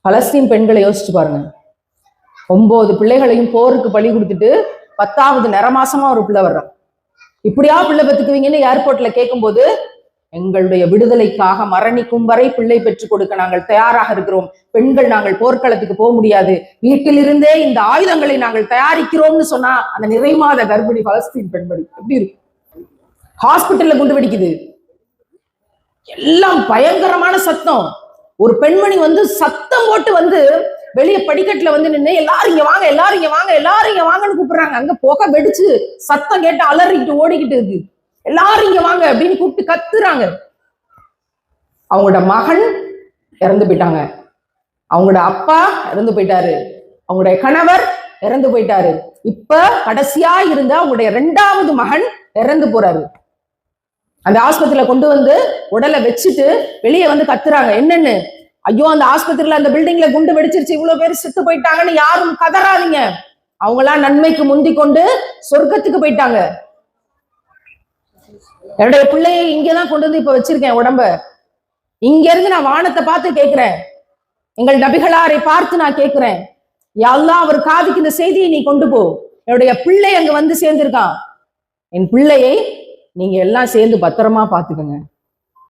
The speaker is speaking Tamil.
பலஸ்தீன் பெண்களை யோசிச்சு பாருங்க. 9 பிள்ளைகளையும் போருக்கு பலி கொடுத்துட்டு 10வது நிறமாசமா ஒரு பிள்ளை வர்றோம். இப்படியா பிள்ளை பெற்றுக்குவீங்கன்னு ஏர்போர்ட்ல கேட்கும்போது, எங்களுடைய விடுதலைக்காக மரணிக்கும் வரை பிள்ளை பெற்றுக் கொடுக்க நாங்கள் தயாராக இருக்கிறோம். பெண்கள் நாங்கள் போர்க்களத்துக்கு போக முடியாது, வீட்டிலிருந்தே இந்த ஆயுதங்களை நாங்கள் தயாரிக்கிறோம்னு சொன்னா அந்த நிறைமாத கர்ப்பிணி பலஸ்தீன் பெண்மணி எப்படி இருக்கும்? ஹாஸ்பிட்டல்ல குண்டு வெடிக்குது, எல்லாம் பயங்கரமான சத்தம். ஒரு பெண்மணி சத்தம் போட்டு வெளியே படிக்கட்டுல நின்று எல்லாரும் இங்க வாங்க, எல்லாரும் இங்க வாங்க, எல்லாரும் இங்க வாங்கன்னு கூப்பிடுறாங்க. அங்க புகை வெடிச்சு சத்தம் கேட்டு அலறிக்கிட்டு ஓடிக்கிட்டு இருக்கு. எல்லாரும் இங்க வாங்க அப்படின்னு கூப்பிட்டு கத்துறாங்க. அவங்களோட மகன் இறந்து போயிட்டாங்க, அவங்களோட அப்பா இறந்து போயிட்டாரு, அவங்களுடைய கணவர் இறந்து போயிட்டாரு. இப்ப கடைசியா இருந்த அவங்களுடைய 2வது மகன் இறந்து போறாரு. அந்த ஆஸ்பத்திரியில கொண்டு உடலை வச்சுட்டு வெளியே கத்துறாங்க. என்னன்னு? ஐயோ, அந்த ஆஸ்பத்திரியில அந்த பில்டிங்ல குண்டு வெடிச்சிருச்சு, இவ்வளவு பேர் செத்து போயிட்டாங்கன்னு யாரும் கதறாதீங்க. அவங்களாம் நன்மைக்கு முந்தி கொண்டு சொர்க்கத்துக்கு போயிட்டாங்க. என்னுடைய பிள்ளையை இங்கதான் கொண்டு இப்ப வச்சிருக்கேன். உடம்ப இங்க இருந்து நான் வானத்தை பார்த்து கேட்கிறேன், எங்கள் நபிகளாரை பார்த்து நான் கேட்கிறேன், யா அல்லாஹ் அவர் காதுக்கு இந்த செய்தியை நீ கொண்டு போ. என்னுடைய பிள்ளை அங்க சேர்ந்திருக்கான், என் பிள்ளையை நீங்க எல்லாம் சேர்ந்து பத்திரமா பாத்துக்கோங்க.